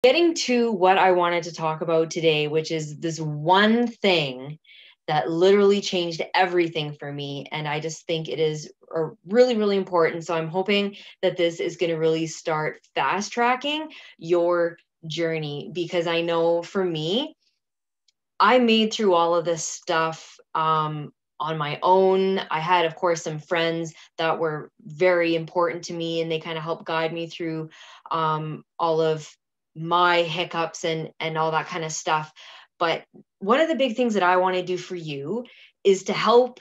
Getting to what I wanted to talk about today, which is this one thing that literally changed everything for me. And I just think it is really, really important. So I'm hoping that this is going to really start fast tracking your journey, because I know for me, I made through all of this stuff on my own. I had, of course, some friends that were very important to me, and they kind of helped guide me through all of my hiccups and all that kind of stuff. But one of the big things that I want to do for you is to help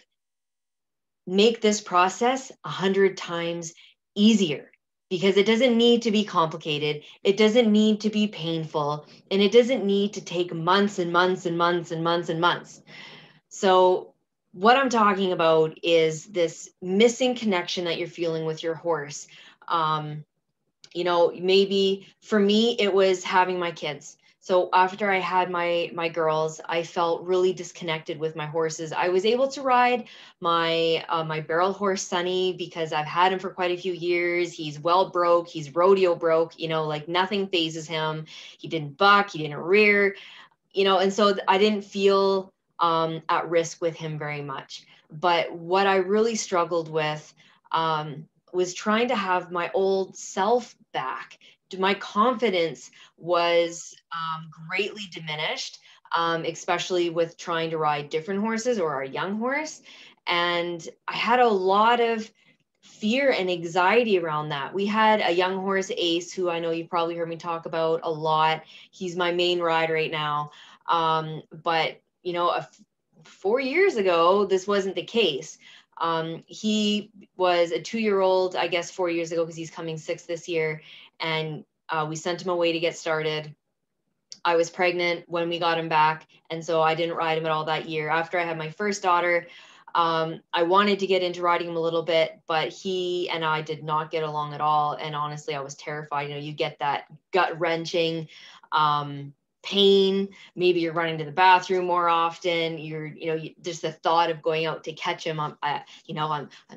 make this process 100 times easier, because it doesn't need to be complicated. It doesn't need to be painful, and it doesn't need to take months and months and months and months and months. So what I'm talking about is this missing connection that you're feeling with your horse. Um, Maybe for me it was having my kids. So after I had my girls, I felt really disconnected with my horses. I was able to ride my barrel horse Sunny, because I've had him for quite a few years. He's well broke, he's rodeo broke, like nothing phases him. He didn't buck, he didn't rear, and so I didn't feel at risk with him very much. But what I really struggled with was trying to have my old self back. My confidence was greatly diminished, especially with trying to ride different horses or a young horse. And I had a lot of fear and anxiety around that. We had a young horse, Ace, who I know you've probably heard me talk about a lot. He's my main ride right now. But 4 years ago, this wasn't the case. He was a 2-year-old, I guess 4 years ago, because he's coming 6 this year. And we sent him away to get started. I was pregnant when we got him back, and so I didn't ride him at all that year. After I had my first daughter, I wanted to get into riding him a little bit, but he and I did not get along at all. And honestly, I was terrified. You get that gut wrenching pain. Maybe you're running to the bathroom more often. Just the thought of going out to catch him. I'm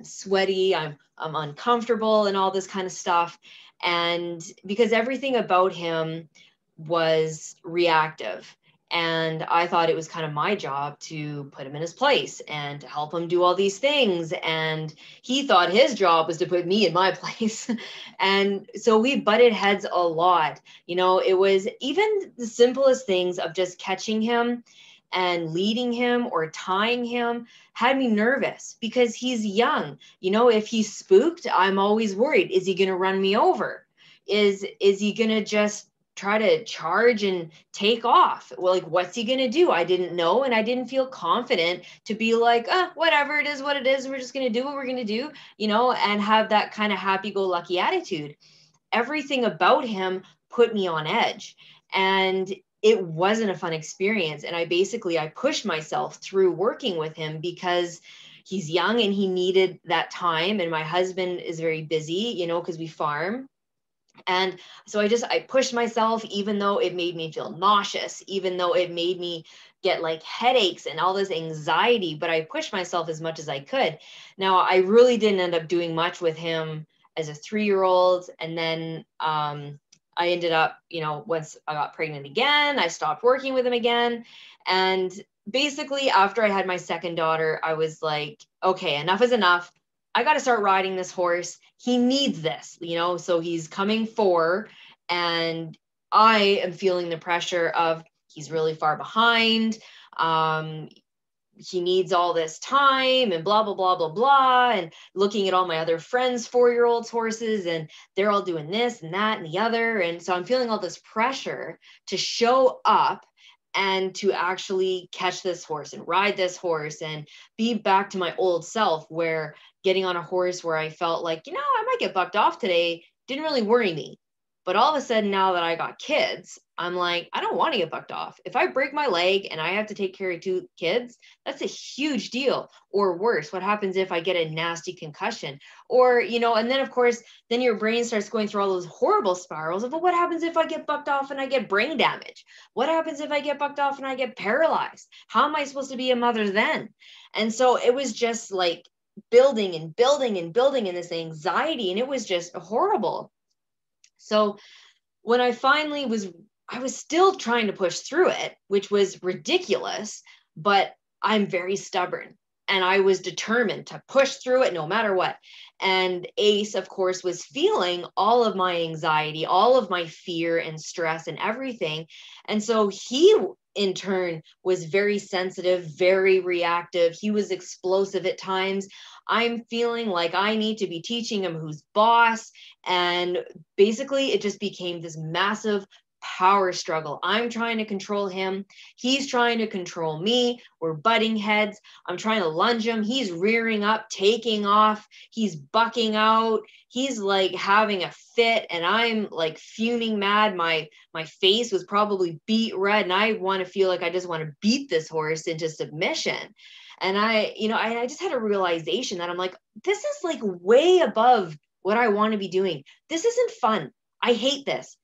sweaty. I'm uncomfortable and all this kind of stuff. And because everything about him was reactive. And I thought it was kind of my job to put him in his place and to help him do all these things. And he thought his job was to put me in my place. And so we butted heads a lot. It was even the simplest things of just catching him and leading him or tying him had me nervous, because he's young. If he's spooked, I'm always worried. Is he going to run me over? Is he going to just try to charge and take off? Well, like, what's he going to do? I didn't know. And I didn't feel confident to be like, whatever it is, what it is, we're just going to do what we're going to do, and have that kind of happy-go-lucky attitude. Everything about him put me on edge, and it wasn't a fun experience. And I pushed myself through working with him, because he's young and he needed that time. And my husband is very busy, because we farm. And so I pushed myself, even though it made me feel nauseous, even though it made me get like headaches and all this anxiety, but I pushed myself as much as I could. Now, I really didn't end up doing much with him as a 3-year-old. And then I ended up, once I got pregnant again, I stopped working with him again. And basically, after I had my second daughter, I was like, okay, enough is enough. I got to start riding this horse. He needs this, so he's coming 4, and I am feeling the pressure of he's really far behind. He needs all this time and blah, blah, blah, blah, blah. And looking at all my other friends' 4-year-olds horses, and they're all doing this and that and the other. And so I'm feeling all this pressure to show up and to actually catch this horse and ride this horse and be back to my old self, where getting on a horse where I felt like, I might get bucked off today, didn't really worry me. But all of a sudden, now that I got kids, I'm like, I don't want to get bucked off. If I break my leg and I have to take care of 2 kids, that's a huge deal. Or worse, what happens if I get a nasty concussion? Or, and then of course, then your brain starts going through all those horrible spirals of, well, what happens if I get bucked off and I get brain damage? What happens if I get bucked off and I get paralyzed? How am I supposed to be a mother then? And so it was just like building and building and building in this anxiety, and it was just horrible. So when I finally was I was still trying to push through it, which was ridiculous, but I'm very stubborn. And I was determined to push through it no matter what. And Ace, of course, was feeling all of my anxiety, all of my fear and stress and everything. And so he, in turn, was very sensitive, very reactive. He was explosive at times. I'm feeling like I need to be teaching him who's boss. And basically, it just became this massive power struggle. I'm trying to control him. He's trying to control me. We're butting heads. I'm trying to lunge him. He's rearing up, taking off. He's bucking out. He's like having a fit, and I'm like fuming mad. My face was probably beet red, and I want to feel like I just want to beat this horse into submission. And I just had a realization that I'm like, this is like way above what I want to be doing. This isn't fun. I hate this.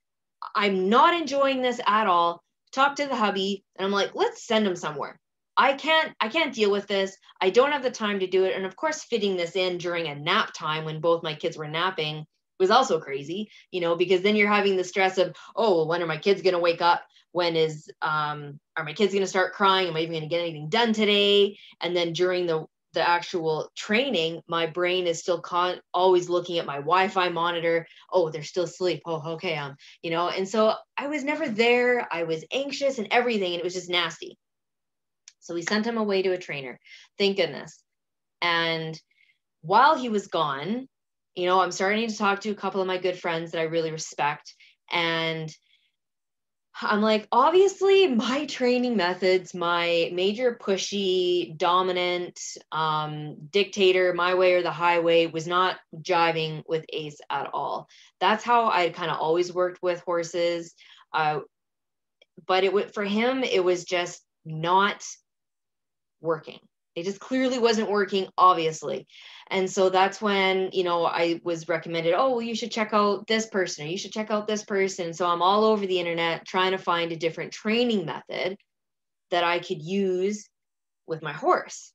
I'm not enjoying this at all. Talk to the hubby, and I'm like, let's send him somewhere. I can't deal with this. I don't have the time to do it. And of course, fitting this in during a nap time when both my kids were napping was also crazy, because then you're having the stress of, oh, well, when are my kids going to wake up? When are my kids going to start crying? Am I even going to get anything done today? And then during the actual training, my brain is still always looking at my Wi-Fi monitor. Oh, they're still asleep. Oh, okay. And so I was never there. I was anxious and everything, and it was just nasty. So we sent him away to a trainer. Thank goodness. And while he was gone, I'm starting to talk to a couple of my good friends that I really respect. And I'm like, obviously my training methods, my major pushy, dominant, dictator, my way or the highway was not jiving with Ace at all. That's how I kind of always worked with horses. But for him, it was just not working. It just clearly wasn't working, obviously. And so that's when, I was recommended, oh, well, you should check out this person, or you should check out this person. So I'm all over the internet trying to find a different training method that I could use with my horse.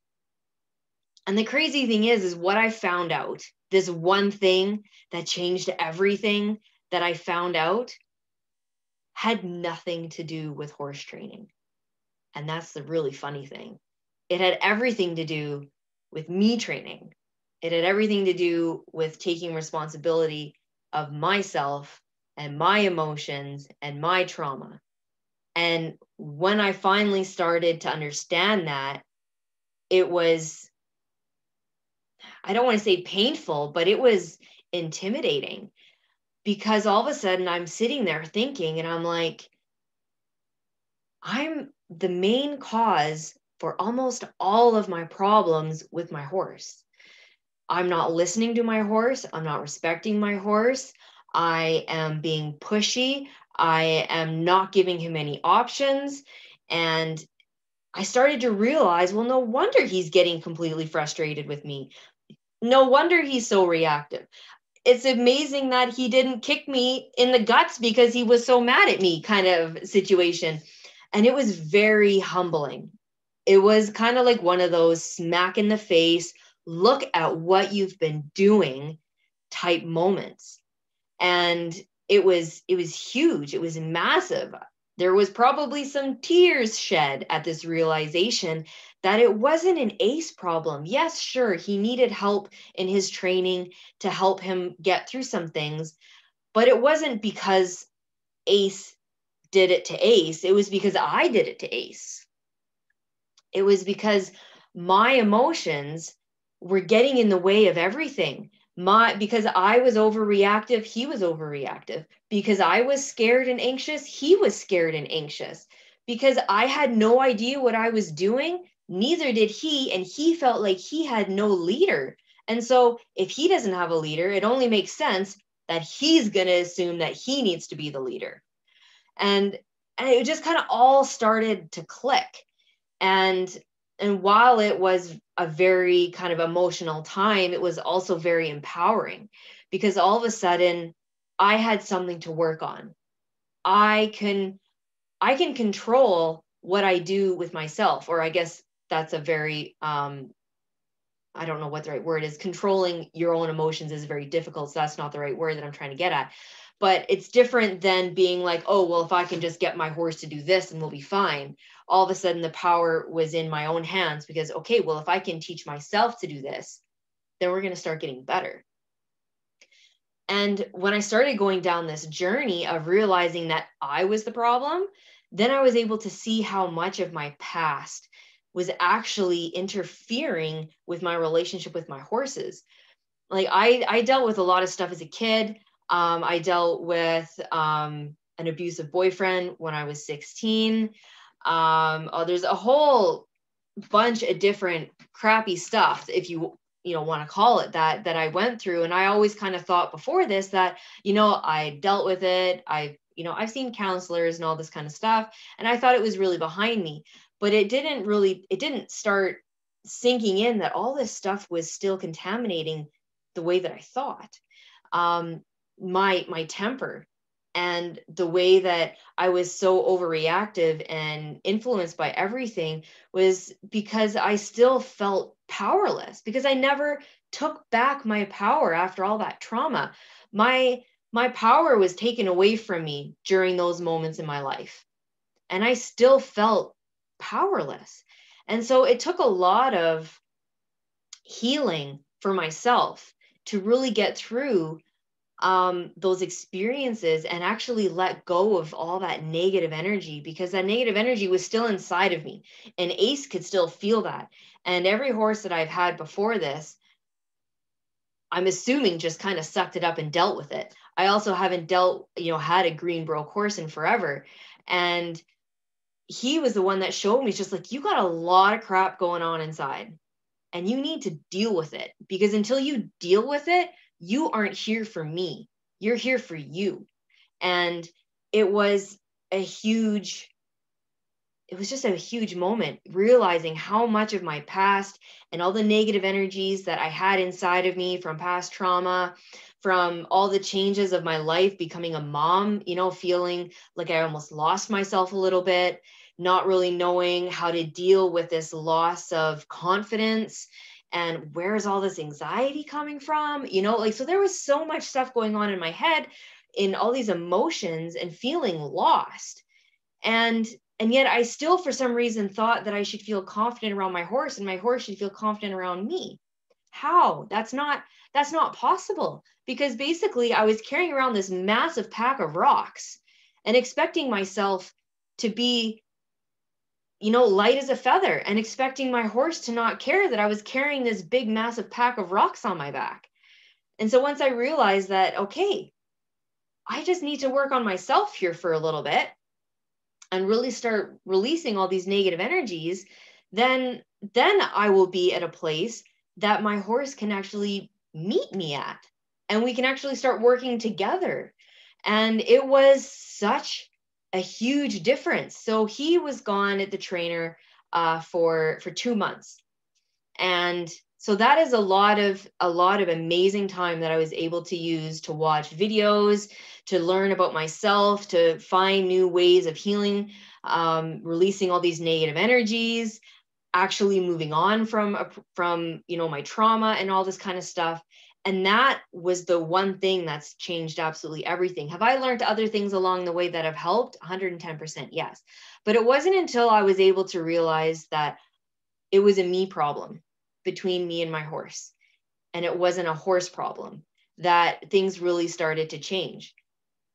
And the crazy thing is what I found out, this one thing that changed everything that I found out had nothing to do with horse training. And that's the really funny thing. It had everything to do with me training. It had everything to do with taking responsibility of myself and my emotions and my trauma. And when I finally started to understand that, it was, I don't want to say painful, but it was intimidating, because all of a sudden I'm sitting there thinking, and I'm like, I'm the main cause for almost all of my problems with my horse. I'm not listening to my horse. I'm not respecting my horse. I am being pushy. I am not giving him any options. And I started to realize, well, no wonder he's getting completely frustrated with me. No wonder he's so reactive. It's amazing that he didn't kick me in the guts because he was so mad at me, kind of situation. And it was very humbling. It was kind of like one of those smack in the face, look at what you've been doing type moments. And it was huge. It was massive. There was probably some tears shed at this realization that it wasn't an Ace problem. Yes, sure, he needed help in his training to help him get through some things, but it wasn't because Ace did it to Ace. It was because I did it to Ace. It was because my emotions were getting in the way of everything. Because I was overreactive, he was overreactive. Because I was scared and anxious, he was scared and anxious. Because I had no idea what I was doing, neither did he, and he felt like he had no leader. And so if he doesn't have a leader, it only makes sense that he's going to assume that he needs to be the leader. And it just kind of all started to click. And while it was a very kind of emotional time, it was also very empowering, because all of a sudden I had something to work on. I can control what I do with myself, or I guess that's a very, I don't know what the right word is. Controlling your own emotions is very difficult. So that's not the right word that I'm trying to get at. But it's different than being like, oh, well, if I can just get my horse to do this and we'll be fine. All of a sudden the power was in my own hands because, okay, well, if I can teach myself to do this, then we're going to start getting better. And when I started going down this journey of realizing that I was the problem, then I was able to see how much of my past was actually interfering with my relationship with my horses. Like I dealt with a lot of stuff as a kid. I dealt with an abusive boyfriend when I was 16. There's a whole bunch of different crappy stuff, if you want to call it that I went through. And I always kind of thought before this that, I dealt with it. I've seen counselors and all this kind of stuff. And I thought it was really behind me, but it didn't start sinking in that all this stuff was still contaminating the way that I thought. My temper and the way that I was so overreactive and influenced by everything was because I still felt powerless, because I never took back my power after all that trauma. My power was taken away from me during those moments in my life, and I still felt powerless. And so it took a lot of healing for myself to really get through those experiences and actually let go of all that negative energy, because that negative energy was still inside of me and Ace could still feel that. And every horse that I've had before this, I'm assuming just kind of sucked it up and dealt with it. I also haven't had a Greenbroke horse in forever. And he was the one that showed me, just like, you got a lot of crap going on inside and you need to deal with it, because until you deal with it, you aren't here for me. You're here for you. And it was just a huge moment, realizing how much of my past and all the negative energies that I had inside of me from past trauma, from all the changes of my life, becoming a mom, feeling like I almost lost myself a little bit, not really knowing how to deal with this loss of confidence. And where's all this anxiety coming from? So there was so much stuff going on in my head, in all these emotions and feeling lost. And yet I still, for some reason, thought that I should feel confident around my horse and my horse should feel confident around me. How? That's not possible, because basically I was carrying around this massive pack of rocks and expecting myself to be light as a feather, and expecting my horse to not care that I was carrying this big, massive pack of rocks on my back. And so once I realized that, okay, I just need to work on myself here for a little bit and really start releasing all these negative energies, then I will be at a place that my horse can actually meet me at, and we can actually start working together. And it was such a huge difference. So he was gone at the trainer for 2 months. And so that is a lot of amazing time that I was able to use to watch videos, to learn about myself, to find new ways of healing, releasing all these negative energies, actually moving on from my trauma and all this kind of stuff. And that was the one thing that's changed absolutely everything. Have I learned other things along the way that have helped? 110%, yes. But it wasn't until I was able to realize that it was a me problem between me and my horse, and it wasn't a horse problem, that things really started to change.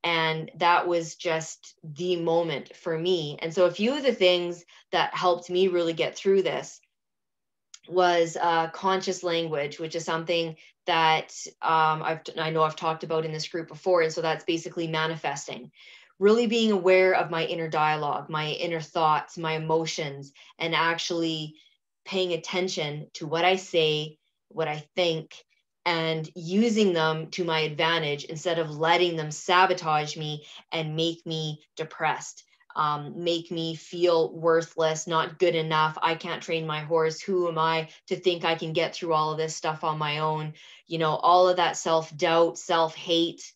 And that was just the moment for me. And so a few of the things that helped me really get through this was conscious language, which is something that I know I've talked about in this group before. And so that's basically manifesting, really being aware of my inner dialogue, my inner thoughts, my emotions, and actually paying attention to what I say, what I think, and using them to my advantage instead of letting them sabotage me and make me depressed. Make me feel worthless, not good enough. I can't train my horse. Who am I to think I can get through all of this stuff on my own? All of that self-doubt, self-hate,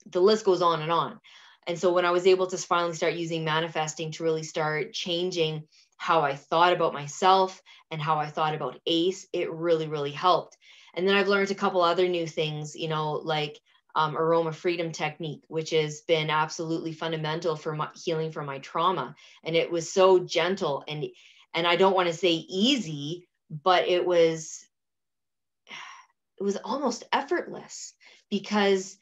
the list goes on and on. And so when I was able to finally start using manifesting to really start changing how I thought about myself and how I thought about Ace, it really, really helped. And then I've learned a couple other new things, like aroma freedom technique, which has been absolutely fundamental for my healing from my trauma. And it was so gentle and I don't want to say easy, but it was almost effortless because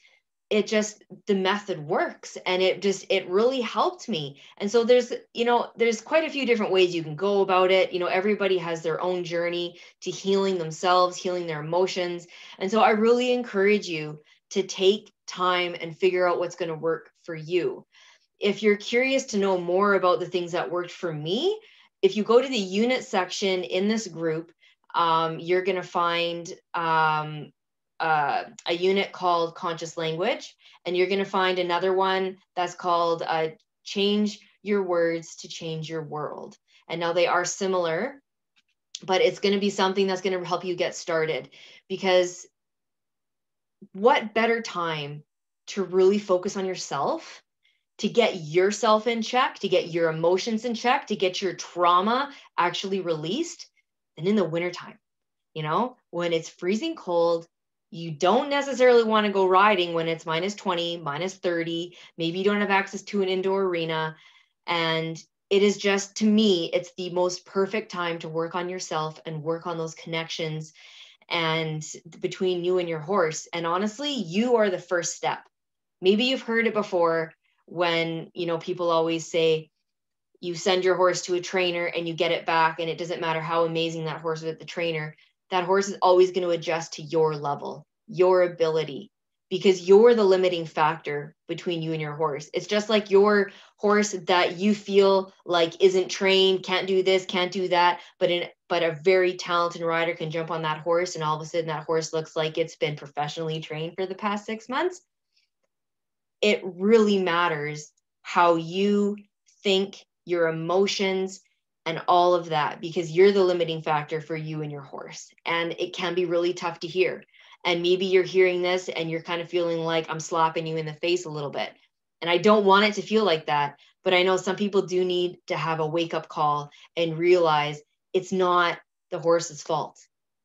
the method works, and it really helped me. And so there's quite a few different ways you can go about it. Everybody has their own journey to healing themselves, healing their emotions. And so I really encourage you to take time and figure out what's going to work for you. If you're curious to know more about the things that worked for me, if you go to the unit section in this group, you're going to find a unit called Conscious Language, and you're going to find another one that's called Change Your Words to Change Your World. And now they are similar, but it's going to be something that's going to help you get started, because what better time to really focus on yourself, to get yourself in check, to get your emotions in check, to get your trauma actually released than in the wintertime. When it's freezing cold, you don't necessarily want to go riding when it's -20, -30. Maybe you don't have access to an indoor arena. And it is just, to me, it's the most perfect time to work on yourself and work on those connections and between you and your horse. And honestly, you are the first step. Maybe you've heard it before when, people always say, you send your horse to a trainer and you get it back, and it doesn't matter how amazing that horse is at the trainer. That horse is always going to adjust to your level, your ability, because you're the limiting factor between you and your horse. It's just like your horse that you feel like isn't trained, can't do this, can't do that, but a very talented rider can jump on that horse, and all of a sudden that horse looks like it's been professionally trained for the past 6 months. It really matters how you think, your emotions, and all of that, because you're the limiting factor for you and your horse. And it can be really tough to hear. And maybe you're hearing this and you're kind of feeling like I'm slapping you in the face a little bit. And I don't want it to feel like that, but I know some people do need to have a wake-up call and realize it's not the horse's fault.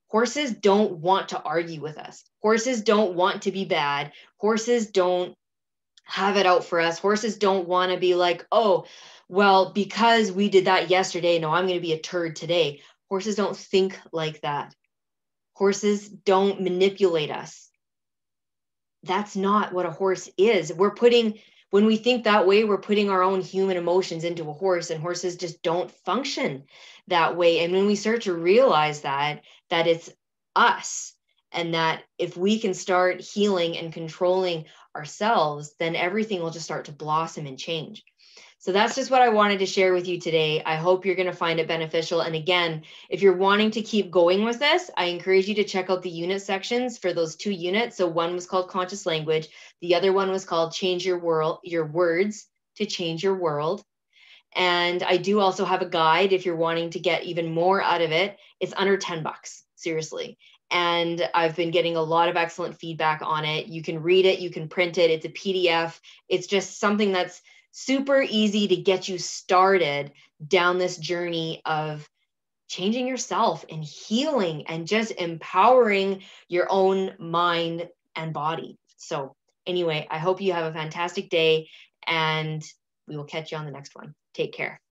Horses don't want to argue with us. Horses don't want to be bad. Horses don't have it out for us. Horses don't want to be like, oh, well, because we did that yesterday, no, I'm going to be a turd today. Horses don't think like that. Horses don't manipulate us. That's not what a horse is. When we think that way, we're putting our own human emotions into a horse, and horses just don't function that way. And when we start to realize that it's us, and that if we can start healing and controlling ourselves, then everything will just start to blossom and change. So that's just what I wanted to share with you today. I hope you're going to find it beneficial. And again, if you're wanting to keep going with this, I encourage you to check out the unit sections for those 2 units. So one was called Conscious Language. The other one was called Change Your World, Your Words to Change Your World. And I do also have a guide if you're wanting to get even more out of it. It's under $10, seriously. And I've been getting a lot of excellent feedback on it. You can read it, you can print it. It's a PDF. It's just something that's super easy to get you started down this journey of changing yourself and healing and just empowering your own mind and body. So anyway, I hope you have a fantastic day, and we will catch you on the next one. Take care.